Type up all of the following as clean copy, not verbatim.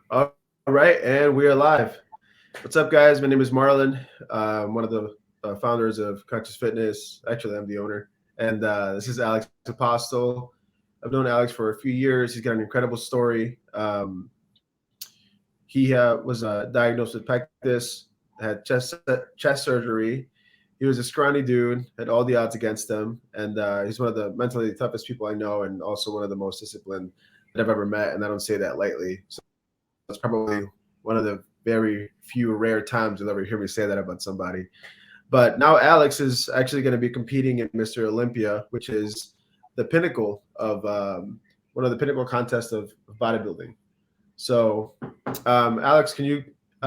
All right, and we are live. What's up, guys? My name is Marlon. I'm one of the founders of Conscious Fitness. Actually, I'm the owner. And this is Alex Apostol. I've known Alex for a few years. He's got an incredible story. He was diagnosed with Pectus, had chest surgery. He was a scrawny dude, had all the odds against him, and he's one of the mentally toughest people I know, and also one of the most disciplined that I've ever met. And I don't say that lightly. So it's probably one of the very few rare times you'll ever hear me say that about somebody. But now Alex is actually going to be competing in Mr. Olympia, which is the pinnacle of one of the pinnacle contests of bodybuilding. So, Alex, can you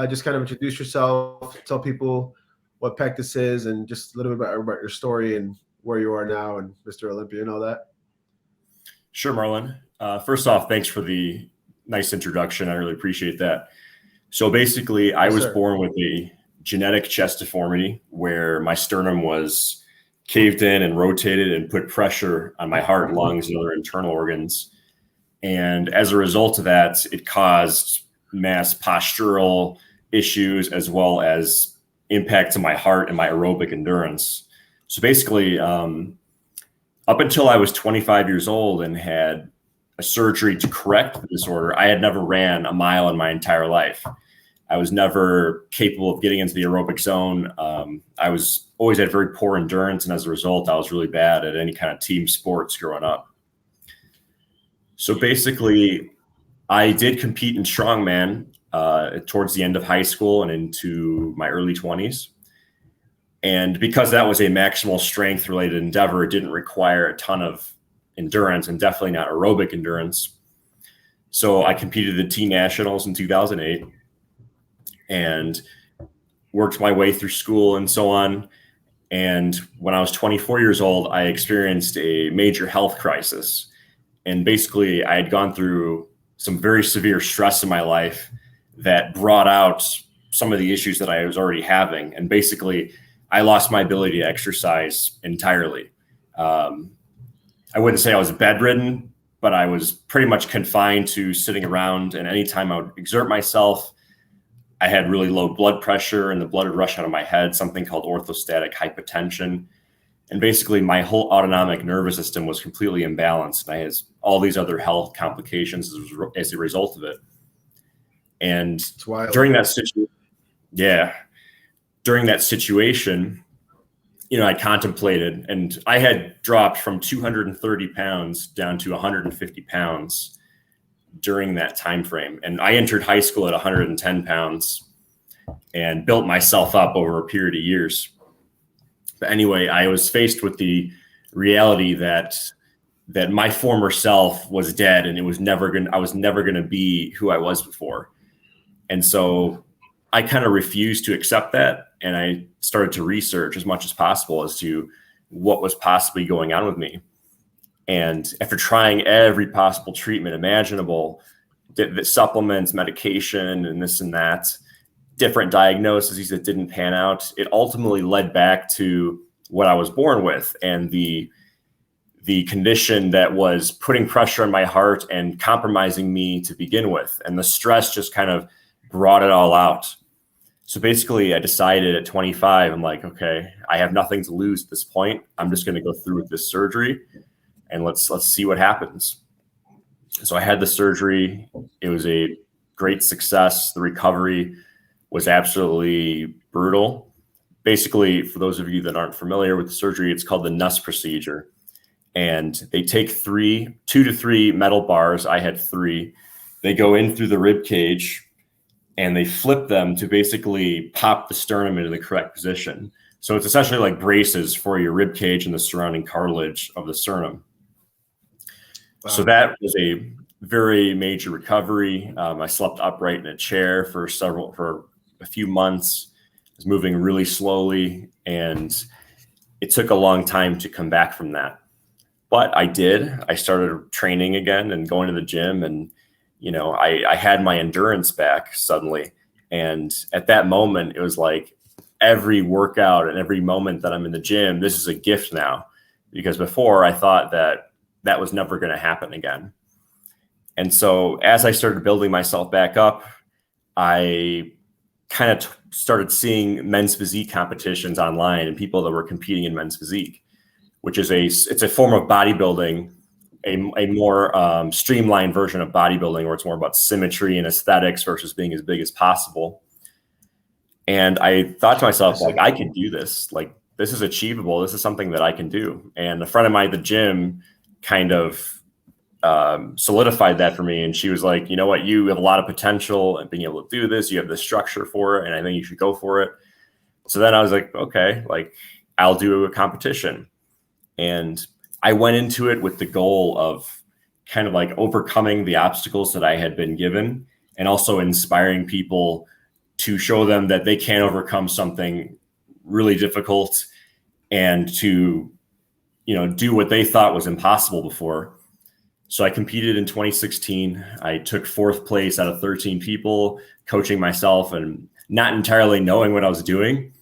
just kind of introduce yourself, tell people what Pectus is, and just a little bit about your story and where you are now and Mr. Olympia and all that? Sure, Marlon. First off, thanks for the nice introduction. I really appreciate that. So basically, I was born with a genetic chest deformity where my sternum was caved in and rotated and put pressure on my heart, lungs, and other internal organs. And as a result of that, it caused mass postural issues as well as impact to my heart and my aerobic endurance. So basically, up until I was 25 years old and had a surgery to correct the disorder, I had never ran a mile in my entire life. I was never capable of getting into the aerobic zone. I was always had very poor endurance, and as a result, I was really bad at any kind of team sports growing up. So basically, I did compete in strongman towards the end of high school and into my early 20s. And because that was a maximal strength related endeavor, it didn't require a ton of endurance and definitely not aerobic endurance. So I competed at Teen Nationals in 2008 and worked my way through school and so on. And when I was 24 years old, I experienced a major health crisis. And basically, I had gone through some very severe stress in my life that brought out some of the issues that I was already having. And basically, I lost my ability to exercise entirely. I wouldn't say I was bedridden, but I was pretty much confined to sitting around. And anytime I would exert myself, I had really low blood pressure and the blood would rush out of my head, something called orthostatic hypotension. And basically my whole autonomic nervous system was completely imbalanced. And I had all these other health complications as a result of it. And during that situation, I contemplated, and I had dropped from 230 pounds down to 150 pounds during that time frame. And I entered high school at 110 pounds and built myself up over a period of years. But anyway, I was faced with the reality that my former self was dead, and I was never going to be who I was before. And so I kind of refused to accept that. And I started to research as much as possible as to what was possibly going on with me. And after trying every possible treatment imaginable, the supplements, medication, and this and that, different diagnoses that didn't pan out, it ultimately led back to what I was born with and the condition that was putting pressure on my heart and compromising me to begin with. And the stress just kind of brought it all out. So basically, I decided at 25, I'm like, okay, I have nothing to lose at this point. I'm just going to go through with this surgery, and let's see what happens. So I had the surgery. It was a great success. The recovery was absolutely brutal. Basically, for those of you that aren't familiar with the surgery, it's called the Nuss procedure. And they take 2 to 3 metal bars. I had 3. They go in through the rib cage, and they flip them to basically pop the sternum into the correct position. So it's essentially like braces for your rib cage and the surrounding cartilage of the sternum. Wow. So that was a very major recovery. I slept upright in a chair for a few months. I was moving really slowly, and it took a long time to come back from that. But I did. I started training again and going to the gym, and I had my endurance back suddenly. And at that moment, it was like every workout and every moment that I'm in the gym, this is a gift now. Because before I thought that was never going to happen again. And so as I started building myself back up, I kind of started seeing men's physique competitions online and people that were competing in men's physique, which is it's a form of bodybuilding, a more streamlined version of bodybuilding, where it's more about symmetry and aesthetics versus being as big as possible. And I thought to myself, like, I can do this. Like, this is achievable. This is something that I can do. And a friend of mine at the gym kind of solidified that for me. And she was like, you know what, you have a lot of potential and being able to do this. You have the structure for it, and I think you should go for it. So then I was like, okay, like, I'll do a competition. And I went into it with the goal of kind of like overcoming the obstacles that I had been given, and also inspiring people to show them that they can overcome something really difficult and to, you know, do what they thought was impossible before. So I competed in 2016. I took 4th place out of 13 people, coaching myself and not entirely knowing what I was doing.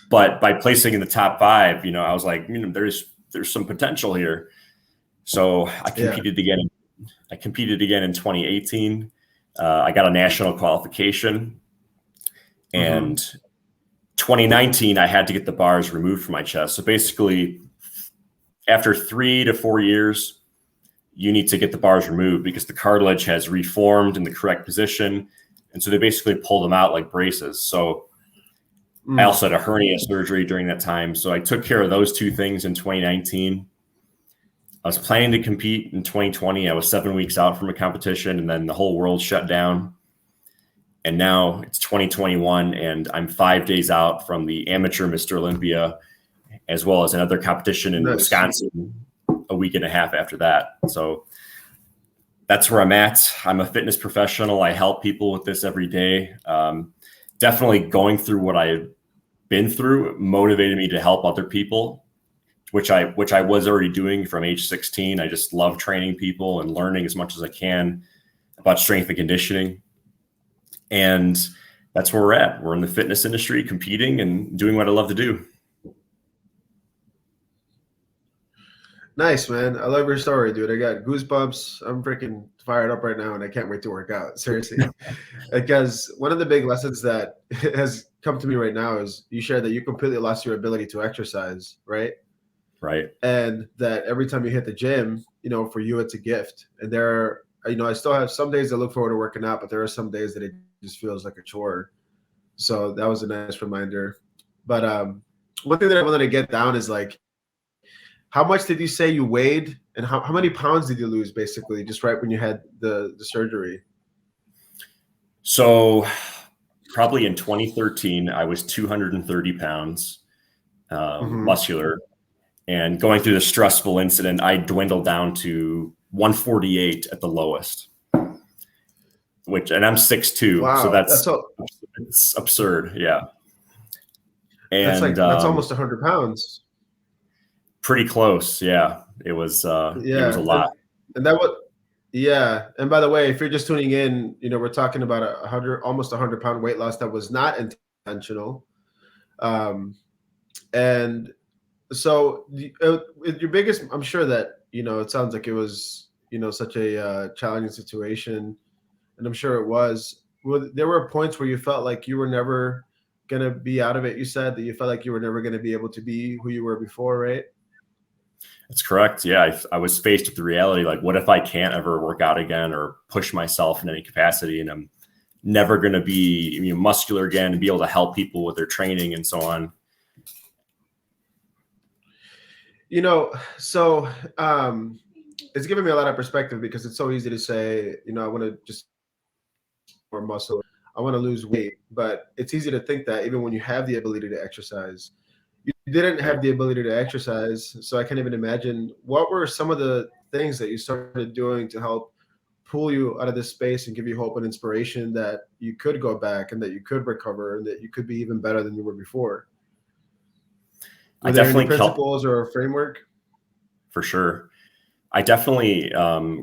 But by placing in the top 5, you know, I was like, you know, there's some potential here. So I competed again. I competed again in 2018. I got a national qualification. And 2019, I had to get the bars removed from my chest. So basically, after 3 to 4 years, you need to get the bars removed because the cartilage has reformed in the correct position. And so they basically pull them out like braces. So I also had a hernia surgery during that time. So I took care of those 2 things in 2019. I was planning to compete in 2020. I was 7 weeks out from a competition, and then the whole world shut down. And now it's 2021, and I'm 5 days out from the amateur Mr. Olympia, as well as another competition in Wisconsin a week and a half after that. So that's where I'm at. I'm a fitness professional. I help people with this every day. Definitely going through what I've been through motivated me to help other people, which I was already doing from age 16. I just love training people and learning as much as I can about strength and conditioning. And that's where we're at. We're in the fitness industry, competing and doing what I love to do. Nice, man. I love your story, dude. I got goosebumps. I'm freaking fired up right now, and I can't wait to work out. Seriously. Because one of the big lessons that has come to me right now is you shared that you completely lost your ability to exercise, right? Right. And that every time you hit the gym, you know, for you, it's a gift. And there are, you know, I still have some days I look forward to working out, but there are some days that it just feels like a chore. So that was a nice reminder. But one thing that I wanted to get down is like, how much did you say you weighed, and how many pounds did you lose basically just right when you had the surgery? So probably in 2013, I was 230 pounds, muscular, and going through the stressful incident, I dwindled down to 148 at the lowest, and I'm 6'2". Wow, so it's absurd. Yeah. And that's almost 100 pounds. Pretty close. Yeah. It was a lot. And and by the way, if you're just tuning in, you know, we're talking about almost 100-pound weight loss that was not intentional. And so your biggest, I'm sure that, you know, it sounds like it was, you know, such a challenging situation, and I'm sure it was. There were points where you felt like you were never going to be out of it. You said that you felt like you were never going to be able to be who you were before, right? That's correct. Yeah. I was faced with the reality, like, what if I can't ever work out again or push myself in any capacity, and I'm never going to be, you know, muscular again and be able to help people with their training and so on. You know, so it's given me a lot of perspective, because it's so easy to say, you know, I want to just more muscle, I want to lose weight, but it's easy to think that even when you have the ability to exercise, you didn't have the ability to exercise. So I can't even imagine, what were some of the things that you started doing to help pull you out of this space and give you hope and inspiration that you could go back and that you could recover and that you could be even better than you were before? Were there any principles or a framework? For sure. I definitely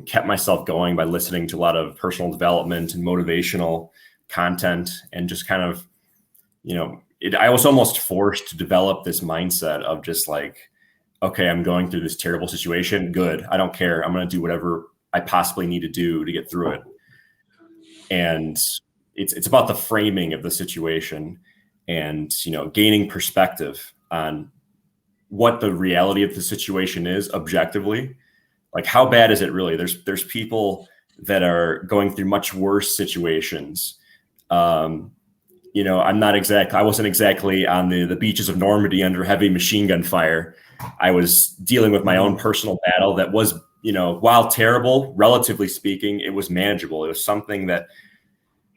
kept myself going by listening to a lot of personal development and motivational content, and just kind of, you know, I was almost forced to develop this mindset of just like, okay, I'm going through this terrible situation. Good. I don't care. I'm going to do whatever I possibly need to do to get through it. And it's about the framing of the situation and, gaining perspective on what the reality of the situation is objectively. Like, how bad is it really? There's people that are going through much worse situations. I wasn't exactly on the beaches of Normandy under heavy machine gun fire. I was dealing with my own personal battle that was, while terrible, relatively speaking, it was manageable. It was something that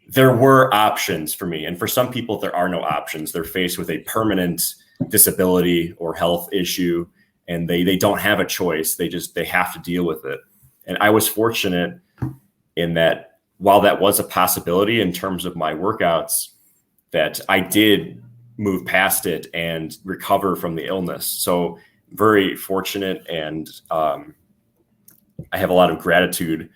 there were options for me. And for some people, there are no options. They're faced with a permanent disability or health issue, and they don't have a choice. They have to deal with it. And I was fortunate in that while that was a possibility in terms of my workouts, that I did move past it and recover from the illness. So very fortunate. And I have a lot of gratitude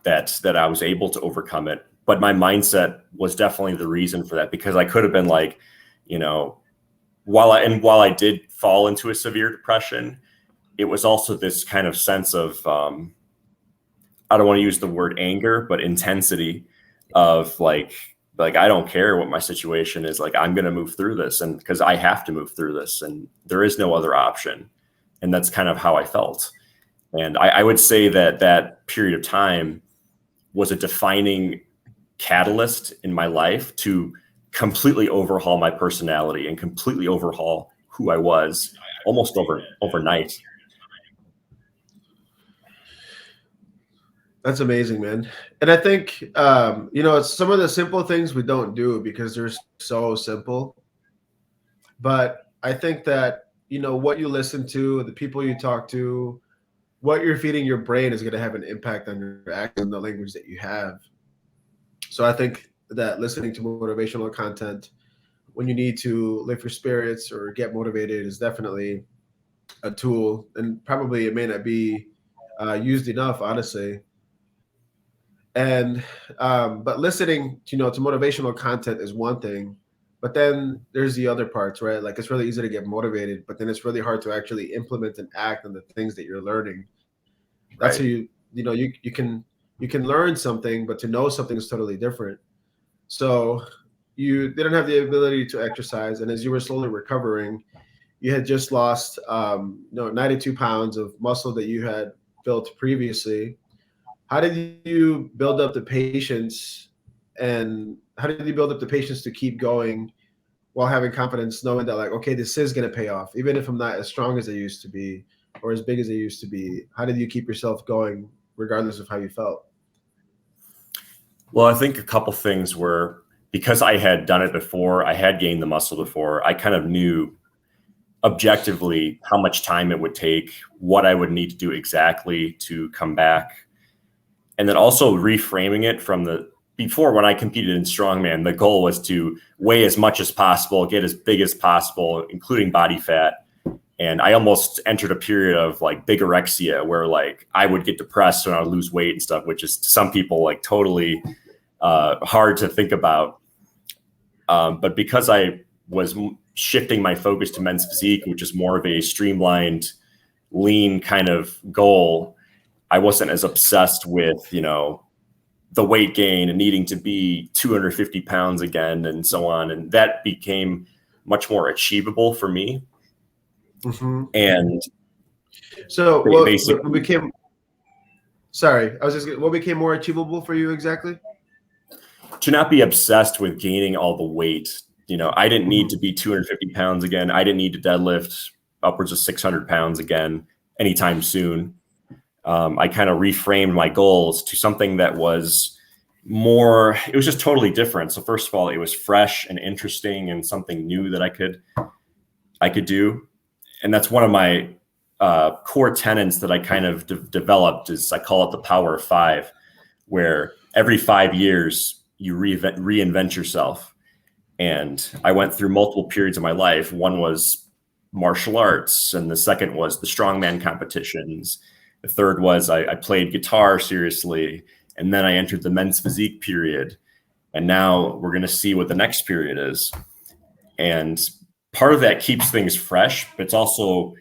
that I was able to overcome it. But my mindset was definitely the reason for that, because I could have been like, while I did fall into a severe depression, it was also this kind of sense of, I don't want to use the word anger, but intensity of like, I don't care what my situation is. Like, I'm going to move through this, and because I have to move through this, and there is no other option. And that's kind of how I felt. And I would say that period of time was a defining catalyst in my life to completely overhaul my personality and completely overhaul who I was almost overnight. That's amazing, man. And I think, it's some of the simple things we don't do because they're so simple. But I think that, what you listen to, the people you talk to, what you're feeding your brain is going to have an impact on your actions and the language that you have. So I think that listening to motivational content when you need to lift your spirits or get motivated is definitely a tool, and probably it may not be used enough, honestly. And but listening, to motivational content is one thing, but then there's the other parts, right? Like, it's really easy to get motivated, but then it's really hard to actually implement and act on the things that you're learning. That's how you can learn something, but to know something is totally different. So you didn't have the ability to exercise, and as you were slowly recovering, you had just lost 92 pounds of muscle that you had built previously. How did you build up the patience, and how did you build up the patience to keep going while having confidence, knowing that, like, okay, this is going to pay off, even if I'm not as strong as I used to be or as big as I used to be? How did you keep yourself going regardless of how you felt? Well, I think a couple things were, because I had done it before, I had gained the muscle before, I kind of knew objectively how much time it would take, what I would need to do exactly to come back. And then also reframing it from before, when I competed in strongman, the goal was to weigh as much as possible, get as big as possible, including body fat. And I almost entered a period of like bigorexia, where like I would get depressed when I would lose weight and stuff, which is to some people like totally hard to think about. But because I was shifting my focus to men's physique, which is more of a streamlined, lean kind of goal, I wasn't as obsessed with, the weight gain and needing to be 250 pounds again and so on. And that became much more achievable for me. Mm-hmm. And so what became more achievable for you exactly? To not be obsessed with gaining all the weight. I didn't need to be 250 pounds again. I didn't need to deadlift upwards of 600 pounds again anytime soon. I kind of reframed my goals to something that was more, it was just totally different. So first of all, it was fresh and interesting and something new that I could do. And that's one of my core tenets that I kind of developed, is I call it the power of 5, where every 5 years you reinvent yourself. And I went through multiple periods of my life. One was martial arts, and the second was the strongman competitions. The third was I played guitar seriously, and then I entered the men's physique period. And now we're going to see what the next period is. And part of that keeps things fresh, but it's also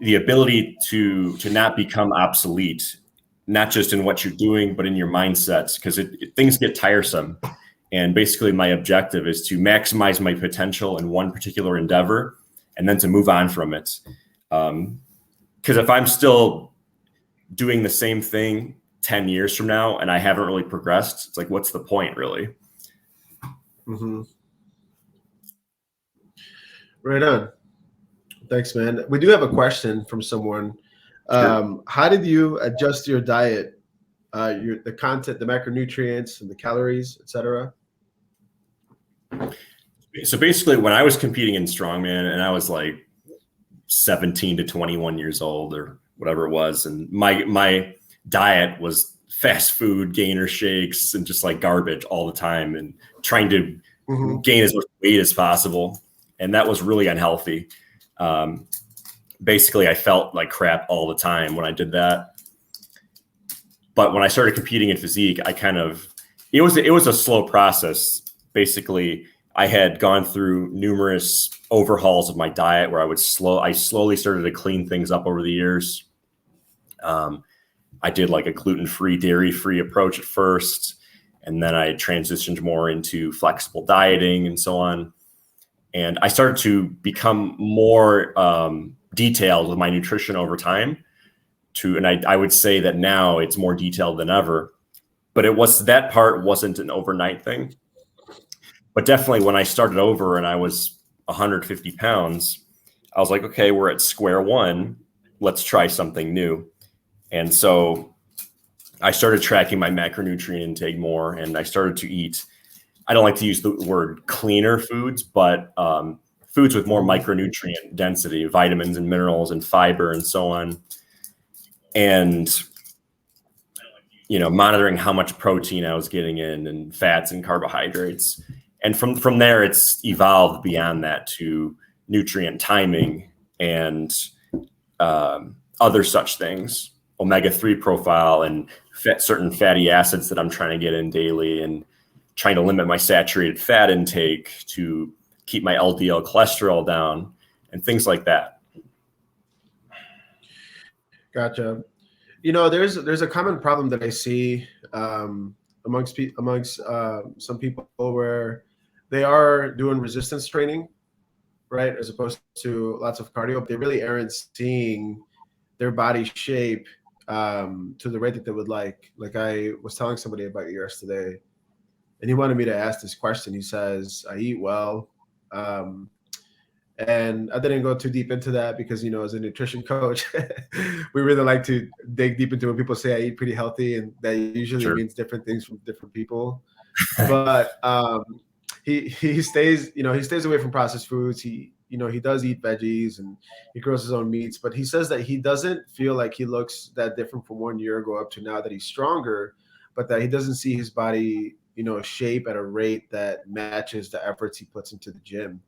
the ability to not become obsolete not just in what you're doing, but in your mindsets, because things get tiresome. And basically my objective is to maximize my potential in one particular endeavor and then to move on from it. Because if I'm still doing the same thing 10 years from now and I haven't really progressed, it's like, what's the point really? Mm-hmm. Right on. Thanks, man. We do have a question from someone. Sure. How did you adjust your diet, the content, the macronutrients and the calories, etc.? So basically when I was competing in strongman and I was like 17 to 21 years old or whatever it was, and my diet was fast food, gainer shakes, and just like garbage all the time, and trying to gain as much weight as possible. And that was really unhealthy. Basically, I felt like crap all the time when I did that. But when I started competing in physique, it was a slow process. Basically, I had gone through numerous overhauls of my diet where I slowly started to clean things up over the years. I did like a gluten-free, dairy-free approach at first, and then I transitioned more into flexible dieting and so on. And I started to become more detailed with my nutrition over time. And I would say that now it's more detailed than ever. But that part wasn't an overnight thing. But definitely when I started over and I was 150 pounds, I was like, okay, we're at square one. Let's try something new. And so I started tracking my macronutrient intake more, and I started to eat, I don't like to use the word cleaner foods, but foods with more micronutrient density, vitamins and minerals and fiber and so on. And, monitoring how much protein I was getting in and fats and carbohydrates. And from there, it's evolved beyond that to nutrient timing and other such things, omega-3 profile and certain fatty acids that I'm trying to get in daily, and trying to limit my saturated fat intake to keep my LDL cholesterol down and things like that. Gotcha. There's a common problem that I see amongst some people where they are doing resistance training, right, as opposed to lots of cardio, but they really aren't seeing their body shape to the rate that they would like. Like I was telling somebody about yesterday, and he wanted me to ask this question. He says, I eat well. And I didn't go too deep into that because, as a nutrition coach, we really like to dig deep into when people say I eat pretty healthy, and that usually means different things from different people. But he stays away from processed foods. He does eat veggies and he grows his own meats, but he says that he doesn't feel like he looks that different from 1 year ago up to now that he's stronger, but that he doesn't see his body, shape at a rate that matches the efforts he puts into the gym.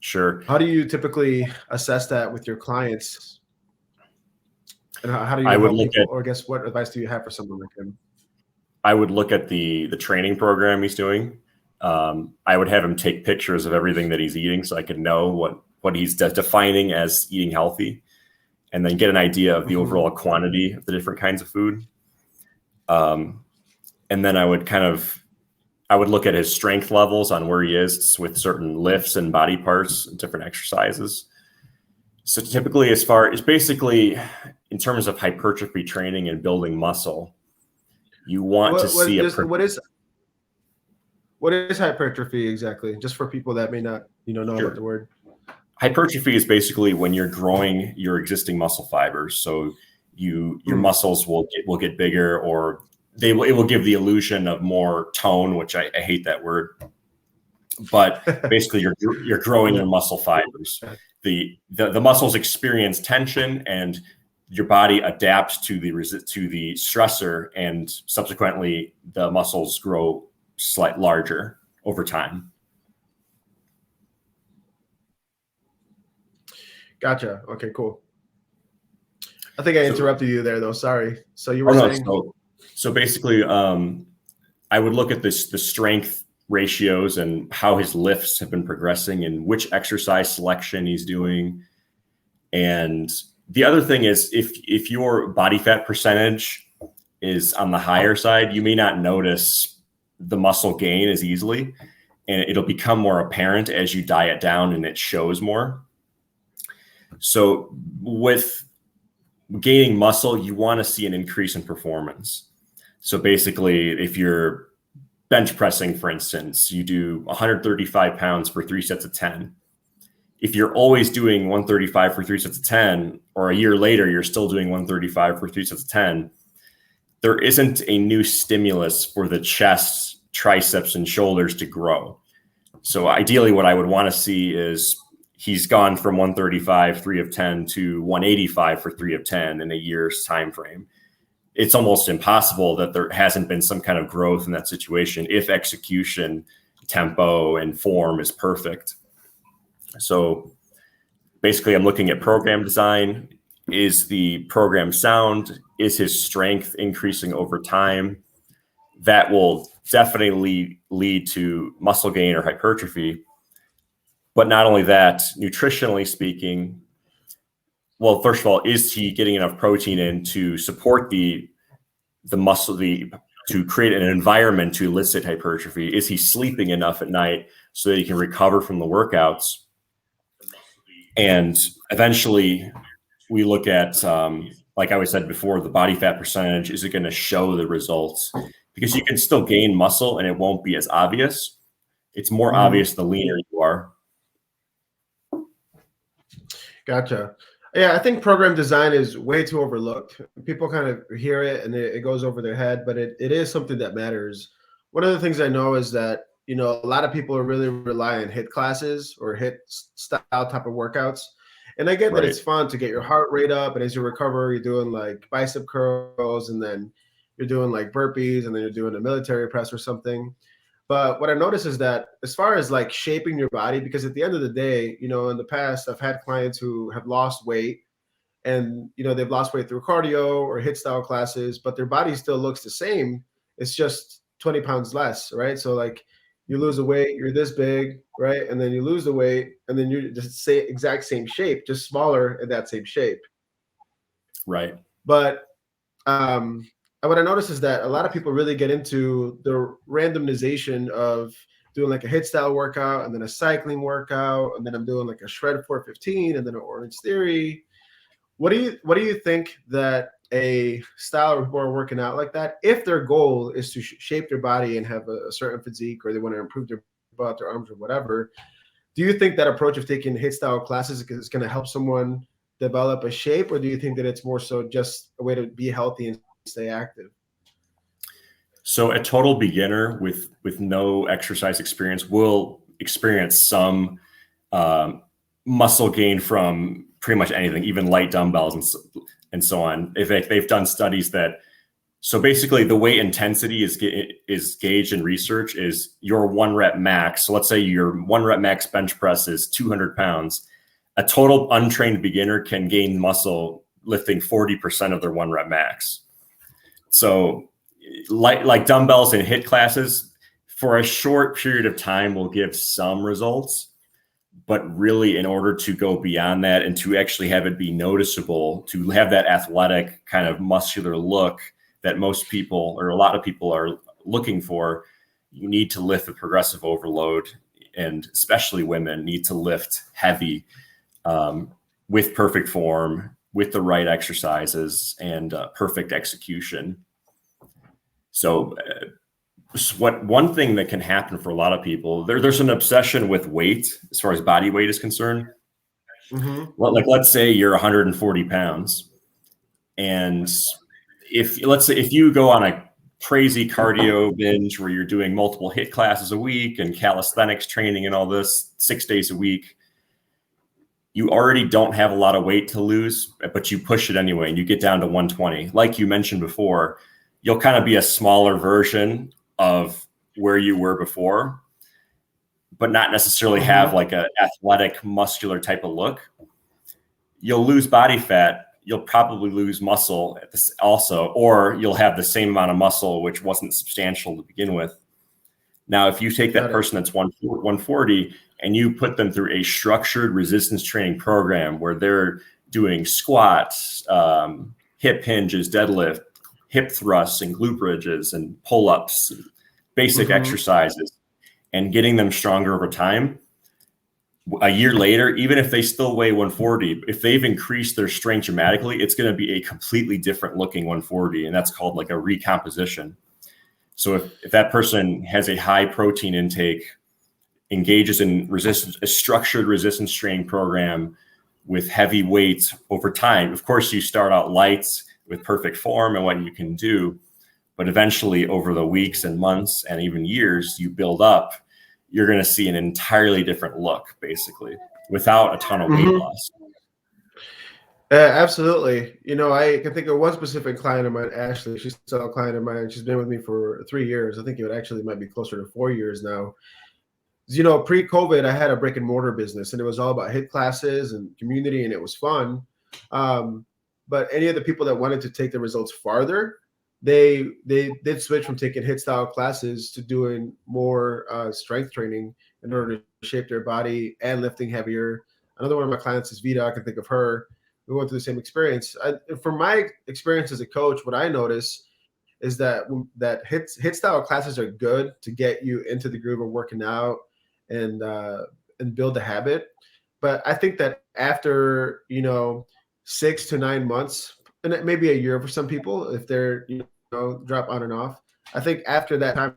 Sure. How do you typically assess that with your clients? And how do you help people, or I guess what advice do you have for someone like him? I would look at the training program he's doing. I would have him take pictures of everything that he's eating so I could know what he's defining as eating healthy, and then get an idea of the overall quantity of the different kinds of food. And then I would look at his strength levels on where he is with certain lifts and body parts and different exercises. So typically, as far as basically in terms of hypertrophy training and building muscle, you want to see what is hypertrophy exactly? Just for people that may not, know about the word. Hypertrophy is basically when you're growing your existing muscle fibers. So your muscles will get bigger, or it will give the illusion of more tone, which I hate that word. But basically, you're growing your muscle fibers. The muscles experience tension, and your body adapts to the stressor, and subsequently the muscles grow slightly larger over time. Gotcha. Okay, cool. I think I interrupted you there, though. Sorry. So you were saying. So basically, I would look at the strength ratios and how his lifts have been progressing and which exercise selection he's doing. And The other thing is if your body fat percentage is on the higher side, you may not notice the muscle gain as easily, and it'll become more apparent as you diet down and it shows more. So with gaining muscle, you want to see an increase in performance. So basically, if you're bench pressing, for instance, you do 135 pounds for 3 sets of 10. If you're always doing 135 for 3 sets of 10, or a year later, you're still doing 135 for 3 sets of 10, there isn't a new stimulus for the chest, triceps, and shoulders to grow. So ideally, what I would want to see is he's gone from 135, 3 of 10 to 185 for 3 of 10 in a year's time frame. It's almost impossible that there hasn't been some kind of growth in that situation if execution, tempo, and form is perfect. So basically, I'm looking at program design. Is the program sound? Is his strength increasing over time? That will definitely lead to muscle gain or hypertrophy. But not only that, nutritionally speaking, well, first of all, is he getting enough protein in to support the muscle, to create an environment to elicit hypertrophy? Is he sleeping enough at night so that he can recover from the workouts? And eventually, we look at, like I said before, the body fat percentage. Is it going to show the results? Because you can still gain muscle and it won't be as obvious. It's more obvious the leaner you are. Gotcha. Yeah, I think program design is way too overlooked. People kind of hear it and it goes over their head, but it is something that matters. One of the things I know is that, a lot of people are really rely on HIIT classes or HIIT style type of workouts. And I get that it's fun to get your heart rate up, and as you recover, you're doing like bicep curls, and then you're doing like burpees, and then you're doing a military press or something. But what I noticed is that as far as like shaping your body, because at the end of the day, in the past, I've had clients who have lost weight, and they've lost weight through cardio or HIIT style classes, but their body still looks the same. It's just 20 pounds less, right? So like you lose the weight, you're this big, right? And then you lose the weight, and then you're just exact same shape, just smaller in that same shape. Right. But what I noticed is that a lot of people really get into the randomization of doing like a HIIT style workout and then a cycling workout, and then I'm doing like a shred 415 and then an Orange Theory. What do you think that a style of people are working out like that, if their goal is to shape their body and have a certain physique, or they want to improve their butt, their arms, or whatever? Do you think that approach of taking HIIT style classes is going to help someone develop a shape, or do you think that it's more so just a way to be healthy and stay active? So a total beginner with no exercise experience will experience some muscle gain from pretty much anything, even light dumbbells and so on. If they've done studies that, so basically the way intensity is gauged in research is your 1 rep max. So let's say your 1 rep max bench press is 200 pounds. A total untrained beginner can gain muscle lifting 40% of their 1 rep max. So like dumbbells and HIIT classes for a short period of time will give some results, but really in order to go beyond that and to actually have it be noticeable, to have that athletic kind of muscular look that most people, or a lot of people, are looking for, you need to lift with progressive overload, and especially women need to lift heavy with perfect form, with the right exercises, and perfect execution. So one thing that can happen for a lot of people, there's an obsession with weight as far as body weight is concerned. Well, like let's say you're 140 pounds, and if you go on a crazy cardio binge where you're doing multiple HIIT classes a week and calisthenics training and all this 6 days a week, you already don't have a lot of weight to lose, but you push it anyway and you get down to 120. Like you mentioned before, you'll kind of be a smaller version of where you were before, but not necessarily have like an athletic, muscular type of look. You'll lose body fat. You'll probably lose muscle also, or you'll have the same amount of muscle, which wasn't substantial to begin with. Now, if you take that person that's 140 and you put them through a structured resistance training program where they're doing squats, hip hinges, deadlift, hip thrusts, and glute bridges, and pull-ups, basic exercises, and getting them stronger over time. A year later, even if they still weigh 140, if they've increased their strength dramatically, it's going to be a completely different looking 140. And that's called like a recomposition. So if that person has a high protein intake, engages in resistance, a structured resistance training program with heavy weights over time, of course, you start out light with perfect form and what you can do, but eventually over the weeks and months and even years you build up, you're going to see an entirely different look, basically, without a ton of weight loss. Absolutely. You know, I can think of one specific client of mine, Ashley. She's still a client of mine. She's been with me for 3 years. I think it actually might be closer to 4 years now. You know, pre-COVID, I had a brick and mortar business, and it was all about HIIT classes and community, and it was fun. But any of the people that wanted to take the results farther, they did switch from taking HIIT style classes to doing more strength training in order to shape their body and lifting heavier. Another one of my clients is Vita. I can think of her. We went through the same experience. From my experience as a coach, what I notice is that HIIT style classes are good to get you into the groove of working out and build the habit. But I think that after 6 to 9 months, and it may be a year for some people if they're drop on and off. I think after that time,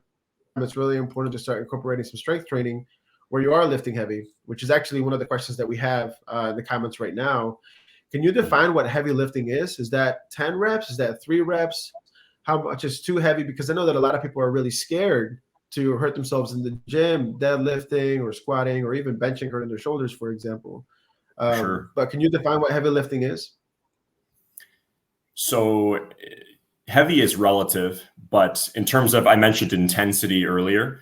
it's really important to start incorporating some strength training where you are lifting heavy, which is actually one of the questions that we have in the comments right now. Can you define what heavy lifting is? Is that 10 reps? Is that 3 reps? How much is too heavy? Because I know that a lot of people are really scared to hurt themselves in the gym, deadlifting or squatting or even benching, hurting their shoulders, for example. Sure. But can you define what heavy lifting is? So heavy is relative, but in terms of, I mentioned intensity earlier,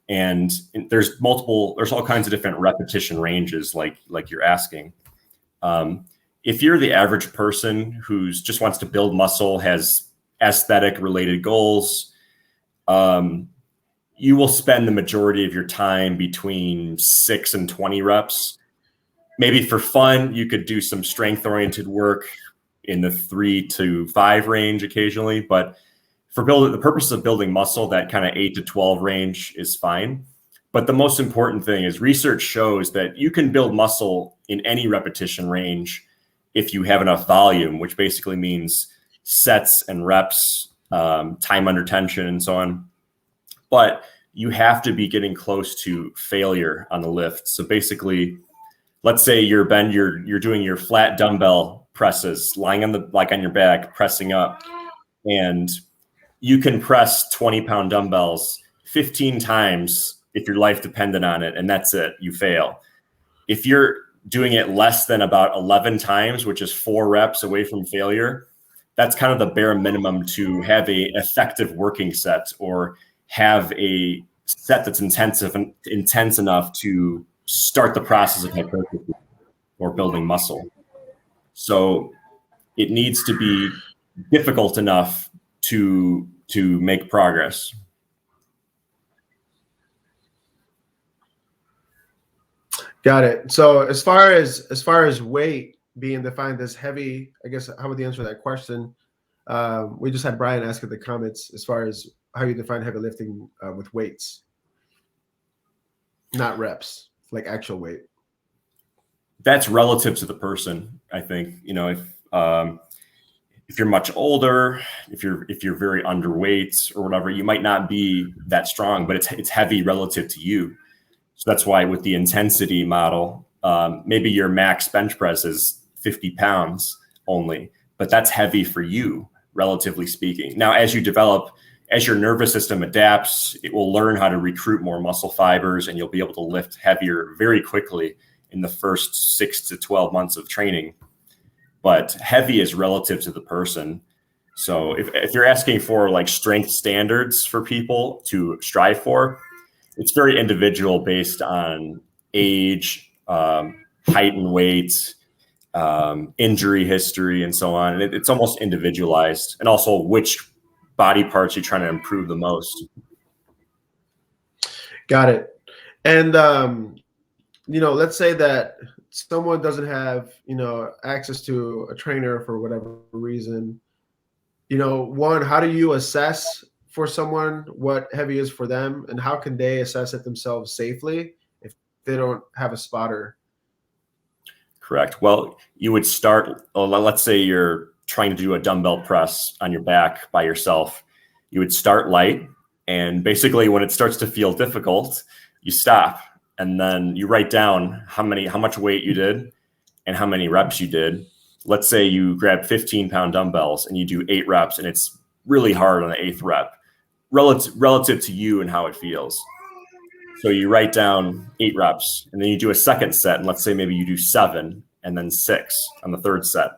and there's all kinds of different repetition ranges like you're asking. If you're the average person who's just wants to build muscle, has aesthetic related goals, you will spend the majority of your time between 6 and 20 reps. Maybe for fun, you could do some strength oriented work in the 3 to 5 range occasionally, but for the purpose of building muscle, that kind of 8 to 12 range is fine. But the most important thing is research shows that you can build muscle in any repetition range if you have enough volume, which basically means sets and reps, time under tension, and so on. But you have to be getting close to failure on the lift. So basically, let's say you're doing your flat dumbbell presses, lying on your back, pressing up, and you can press 20-pound dumbbells 15 times if your life depended on it, and that's it, you fail. If you're doing it less than about 11 times, which is 4 reps away from failure, that's kind of the bare minimum to have a effective working set or have a set that's intense enough to start the process of hypertrophy or building muscle. So it needs to be difficult enough to make progress. Got it. So as far as weight being defined as heavy, I guess how would you answer that question? We just had Brian ask in the comments as far as how you define heavy lifting with weights, not reps, like actual weight. That's relative to the person, I think. If you're much older, if you're very underweight or whatever, you might not be that strong, but it's heavy relative to you. So that's why with the intensity model, maybe your max bench press is 50 pounds only, but that's heavy for you, relatively speaking. Now, as your nervous system adapts, it will learn how to recruit more muscle fibers, and you'll be able to lift heavier very quickly in the first 6 to 12 months of training. But heavy is relative to the person. So if you're asking for like strength standards for people to strive for, it's very individual based on age, height and weight, injury history, and so on. And it's almost individualized, and also which body parts you're trying to improve the most. Got it. And let's say that someone doesn't have, access to a trainer for whatever reason, one, how do you assess for someone what heavy is for them, and how can they assess it themselves safely if they don't have a spotter? Correct. Well, you would start, let's say you're trying to do a dumbbell press on your back by yourself. You would start light, and basically when it starts to feel difficult, you stop, and then you write down how much weight you did and how many reps you did. Let's say you grab 15-pound dumbbells and you do 8 reps, and it's really hard on the 8th rep relative to you and how it feels. So you write down 8 reps, and then you do a second set, and let's say maybe you do 7 and then 6 on the 3rd set.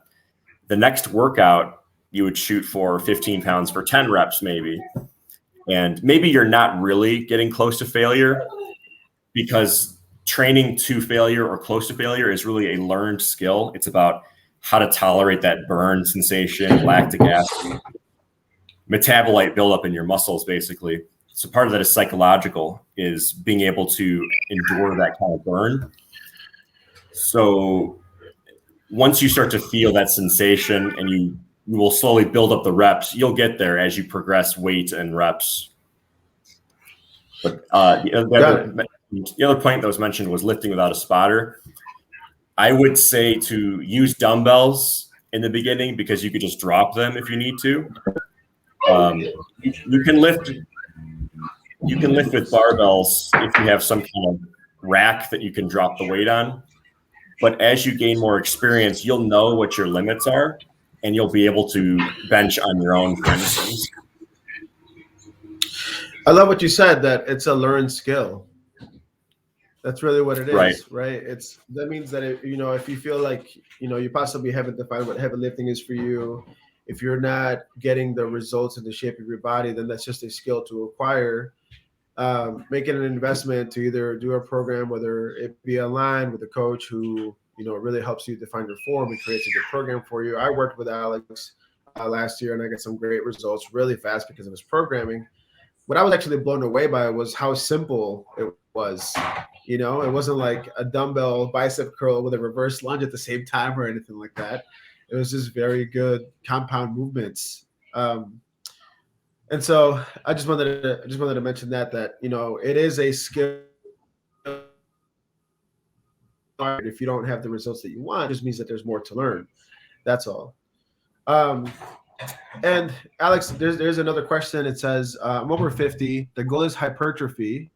The next workout, you would shoot for 15 pounds for 10 reps maybe. And maybe you're not really getting close to failure, because training to failure or close to failure is really a learned skill. It's about how to tolerate that burn sensation, lactic acid, metabolite buildup in your muscles, basically. So part of that is psychological, is being able to endure that kind of burn. So once you start to feel that sensation and you will slowly build up the reps, you'll get there as you progress weight and reps. But the other point that was mentioned was lifting without a spotter. I would say to use dumbbells in the beginning, because you could just drop them if you need to. You can lift with barbells if you have some kind of rack that you can drop the weight on. But as you gain more experience, you'll know what your limits are, and you'll be able to bench on your own, for instance. I love what you said, that it's a learned skill. That's really what it is, right? That means that if you feel like you possibly haven't defined what heavy lifting is for you, if you're not getting the results in the shape of your body, then that's just a skill to acquire. Making an investment to either do a program, whether it be online with a coach who really helps you define your form and creates a good program for you. I worked with Alex last year, and I got some great results really fast because of his programming. What I was actually blown away by was how simple it was. It wasn't like a dumbbell bicep curl with a reverse lunge at the same time or anything like that. It was just very good compound movements. And so I just wanted to mention that it is a skill. If you don't have the results that you want, it just means that there's more to learn. That's all. And Alex, there's another question. It says, I'm over 50. The goal is hypertrophy.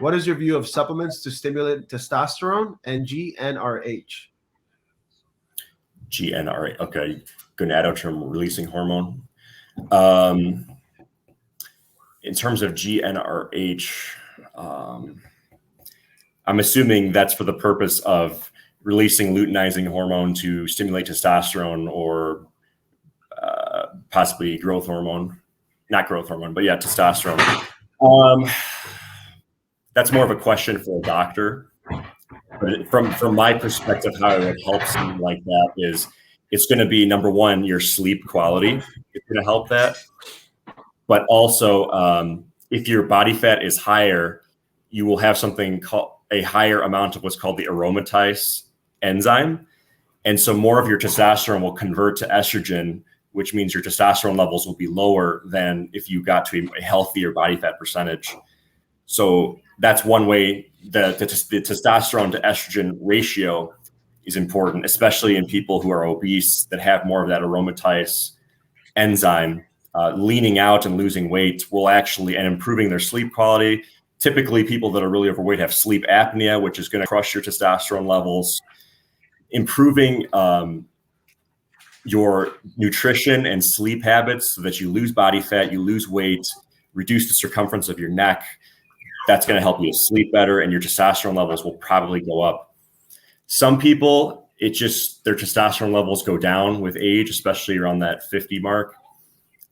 What is your view of supplements to stimulate testosterone and GnRH? GnRH, okay, gonadotropin releasing hormone. In terms of GnRH, I'm assuming that's for the purpose of releasing luteinizing hormone to stimulate testosterone, or possibly growth hormone. Not growth hormone, but yeah, testosterone. That's more of a question for a doctor. But from my perspective, how it would help something like that is, it's going to be, number one, your sleep quality is going to help that. But also, if your body fat is higher, you will have something called a higher amount of what's called the aromatase enzyme. And so more of your testosterone will convert to estrogen, which means your testosterone levels will be lower than if you got to a healthier body fat percentage. So that's one way. The testosterone to estrogen ratio is important, especially in people who are obese that have more of that aromatase enzyme. Leaning out and losing weight will actually, and improving their sleep quality. Typically, people that are really overweight have sleep apnea, which is going to crush your testosterone levels. Improving your nutrition and sleep habits so that you lose body fat, you lose weight, reduce the circumference of your neck. That's going to help you sleep better, and your testosterone levels will probably go up. Some people, their testosterone levels go down with age, especially around that 50 mark.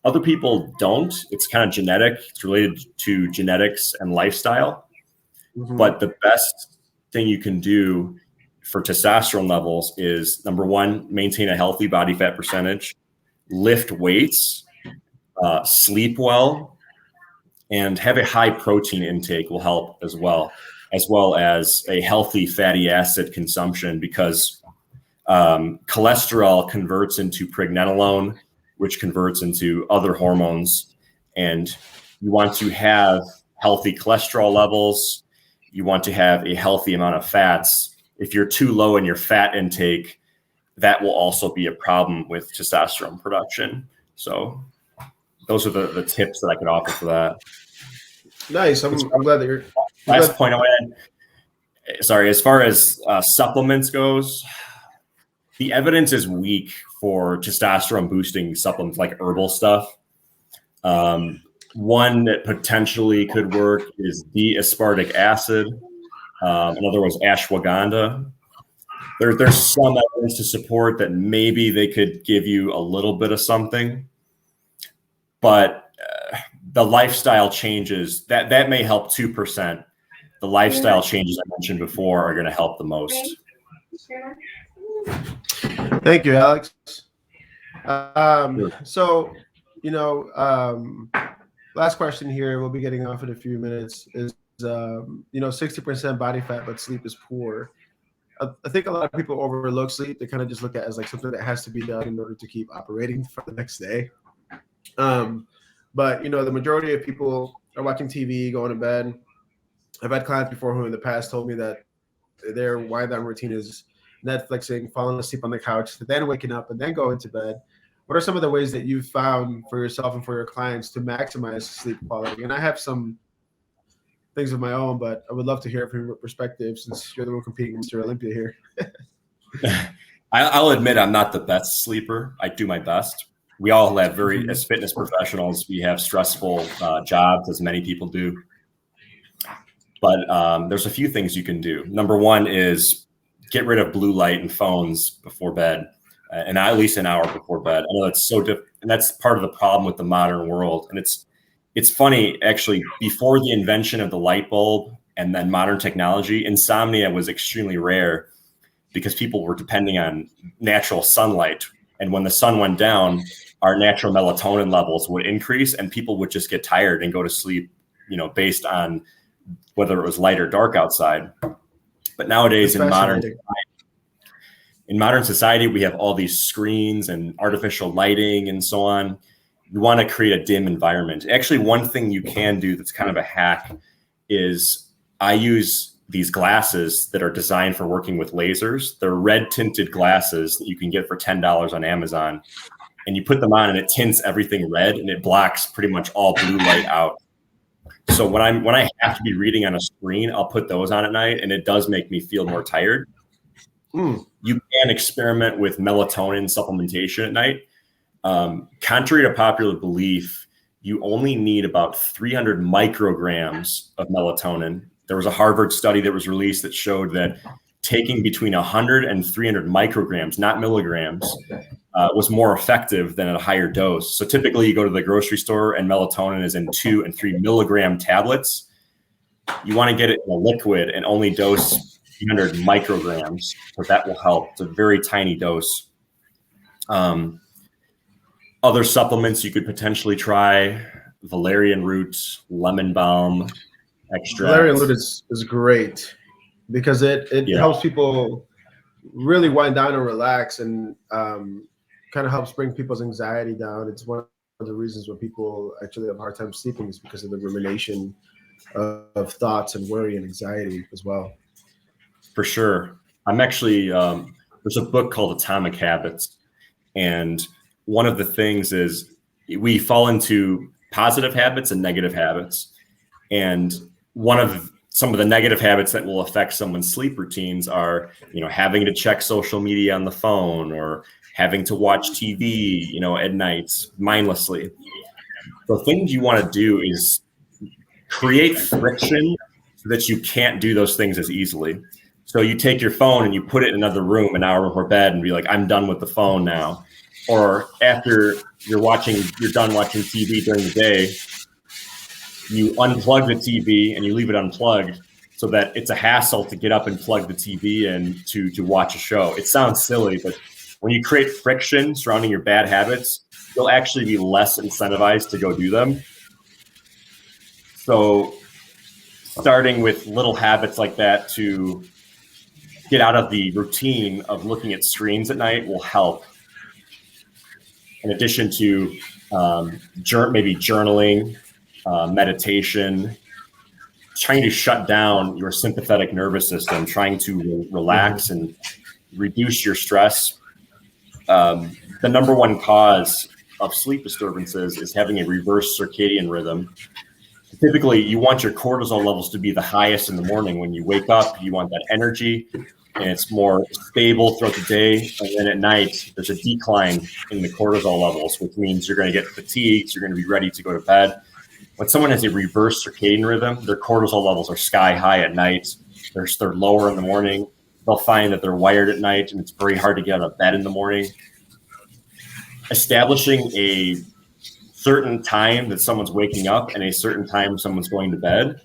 Other people don't. It's kind of genetic. It's related to genetics and lifestyle. Mm-hmm. But the best thing you can do for testosterone levels is, number one, maintain a healthy body fat percentage, lift weights, sleep well, and have a high protein intake will help as well. as well as a healthy fatty acid consumption, because cholesterol converts into pregnenolone, which converts into other hormones. And you want to have healthy cholesterol levels. You want to have a healthy amount of fats. If you're too low in your fat intake, that will also be a problem with testosterone production. So those are the tips that I could offer for that. Nice. I'm glad that you're. Last point I want to add. Sorry, as far as supplements goes, the evidence is weak for testosterone boosting supplements like herbal stuff. One that potentially could work is D-aspartic acid. In other words, ashwagandha. There's some evidence to support that maybe they could give you a little bit of something, but the lifestyle changes that may help 2%. The lifestyle changes I mentioned before are going to help the most. Thank you, Alex. So, last question here. We'll be getting off in a few minutes. Is 60% body fat, but sleep is poor. I think a lot of people overlook sleep. They kind of just look at it as like something that has to be done in order to keep operating for the next day. But the majority of people are watching TV, going to bed. I've had clients before who in the past told me that their wind down routine is Netflixing, falling asleep on the couch, then waking up and then going to bed. What are some of the ways that you've found for yourself and for your clients to maximize sleep quality? And I have some things of my own, but I would love to hear from your perspective since you're the one competing with Mr. Olympia here. I'll admit I'm not the best sleeper. I do my best. We all have as fitness professionals, we have stressful jobs, as many people do. But there's a few things you can do. Number one is get rid of blue light and phones before bed, and at least an hour before bed. I know that's so different, and that's part of the problem with the modern world. And it's funny, actually, before the invention of the light bulb and then modern technology, insomnia was extremely rare because people were depending on natural sunlight. And when the sun went down, our natural melatonin levels would increase and people would just get tired and go to sleep, based on whether it was light or dark outside. But nowadays in modern society, we have all these screens and artificial lighting and so on. You want to create a dim environment. Actually, one thing you can do that's kind of a hack is I use these glasses that are designed for working with lasers. They're red tinted glasses that you can get for $10 on Amazon. And you put them on and it tints everything red and it blocks pretty much all blue light out. So when I have to be reading on a screen, I'll put those on at night and it does make me feel more tired. You can experiment with melatonin supplementation at night. Contrary to popular belief, you only need about 300 micrograms of melatonin. There was a Harvard study that was released that showed that taking between 100 and 300 micrograms, not milligrams, was more effective than at a higher dose. So typically you go to the grocery store and melatonin is in 2 and 3 milligram tablets. You want to get it in a liquid and only dose 300 micrograms. So that will help. It's a very tiny dose. Other supplements you could potentially try: valerian root, lemon balm extract. Valerian root is great because it helps people really wind down and relax and kind of helps bring people's anxiety down. It's one of the reasons why people actually have a hard time sleeping is because of the rumination of thoughts and worry and anxiety as well. For sure. I'm actually, there's a book called Atomic Habits. And one of the things is we fall into positive habits and negative habits. And some of the negative habits that will affect someone's sleep routines are, having to check social media on the phone or having to watch TV, at nights mindlessly. The things you want to do is create friction so that you can't do those things as easily. So you take your phone and you put it in another room an hour before bed and be like, I'm done with the phone now. Or after you're done watching TV during the day, you unplug the TV and you leave it unplugged so that it's a hassle to get up and plug the TV in to watch a show. It sounds silly, but when you create friction surrounding your bad habits, you'll actually be less incentivized to go do them. So starting with little habits like that to get out of the routine of looking at screens at night will help. In addition to maybe journaling, meditation, trying to shut down your sympathetic nervous system, trying to relax and reduce your stress. The number one cause of sleep disturbances is having a reverse circadian rhythm. Typically, you want your cortisol levels to be the highest in the morning. When you wake up, you want that energy, and it's more stable throughout the day. And then at night, there's a decline in the cortisol levels, which means you're going to get fatigued. You're going to be ready to go to bed. When someone has a reverse circadian rhythm, their cortisol levels are sky high at night. They're lower in the morning. They'll find that they're wired at night, and it's very hard to get out of bed in the morning. Establishing a certain time that someone's waking up and a certain time someone's going to bed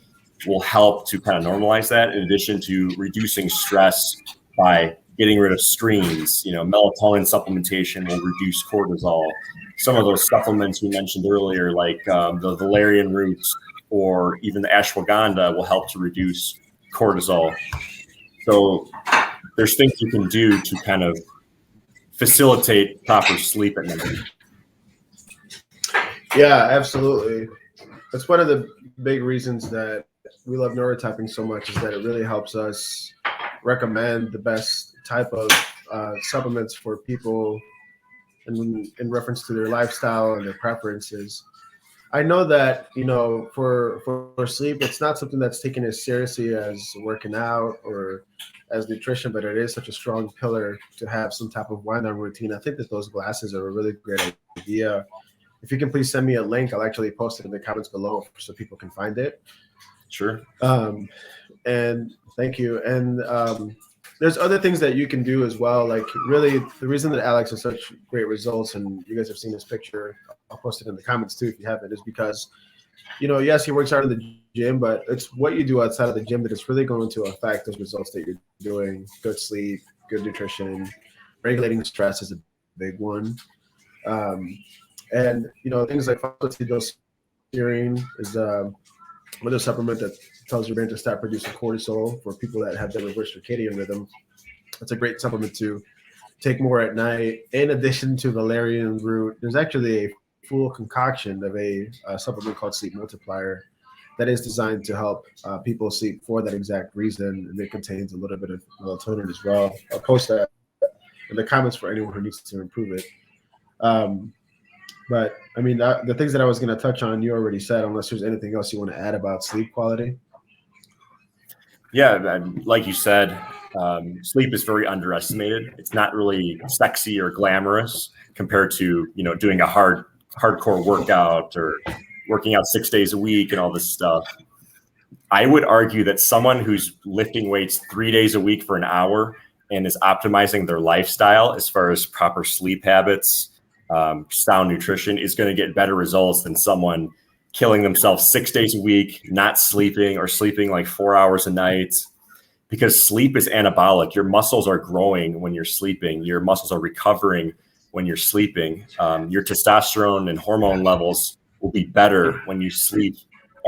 will help to kind of normalize that, in addition to reducing stress by getting rid of screens. Melatonin supplementation will reduce cortisol. Some of those supplements we mentioned earlier, like the valerian roots or even the ashwagandha, will help to reduce cortisol. So there's things you can do to kind of facilitate proper sleep at night. Yeah, absolutely. That's one of the big reasons that we love neurotyping so much, is that it really helps us recommend the best type of supplements for people in reference to their lifestyle and their preferences. I know that, for sleep, it's not something that's taken as seriously as working out or as nutrition, but it is such a strong pillar to have some type of wind down routine. I think that those glasses are a really great idea. If you can please send me a link, I'll actually post it in the comments below so people can find it. Sure. And thank you. And there's other things that you can do as well. Like, really, the reason that Alex has such great results, and you guys have seen this picture, I'll post it in the comments too if you haven't, is because, yes, he works hard in the gym, but it's what you do outside of the gym that is really going to affect those results that you're doing. Good sleep, good nutrition, regulating stress is a big one. And things like phosphatidylserine is another supplement that tells your brain to start producing cortisol for people that have the reverse circadian rhythm. It's a great supplement to take more at night. In addition to valerian root, there's actually a full concoction of a supplement called Sleep Multiplier that is designed to help people sleep for that exact reason, and it contains a little bit of melatonin as well. I'll post that in the comments for anyone who needs to improve it. But I mean, the things that I was going to touch on, you already said, unless there's anything else you want to add about sleep quality. Yeah, like you said, sleep is very underestimated. It's not really sexy or glamorous compared to, doing a hardcore workout or working out 6 days a week and all this stuff. I would argue that someone who's lifting weights 3 days a week for an hour and is optimizing their lifestyle as far as proper sleep habits, sound nutrition, is going to get better results than someone killing themselves 6 days a week, not sleeping, or sleeping like 4 hours a night. Because sleep is anabolic. Your muscles are growing when you're sleeping. Your muscles are recovering when you're sleeping. Your testosterone and hormone levels will be better when you sleep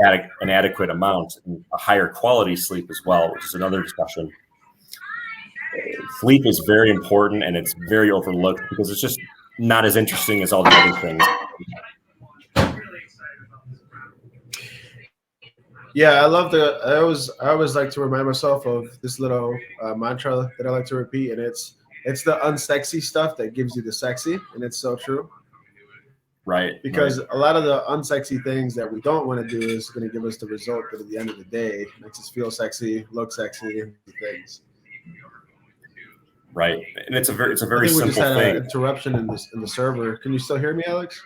at an adequate amount, and a higher quality sleep as well, which is another discussion. Sleep is very important, and it's very overlooked because it's just not as interesting as all the other things. Yeah, I always like to remind myself of this little mantra that I like to repeat, and it's the unsexy stuff that gives you the sexy, and it's so true. Right. Because a lot of the unsexy things that we don't want to do is going to give us the result that at the end of the day makes us feel sexy, look sexy, and things. Right, and it's a very simple we just had thing. An interruption in the server. Can you still hear me, Alex?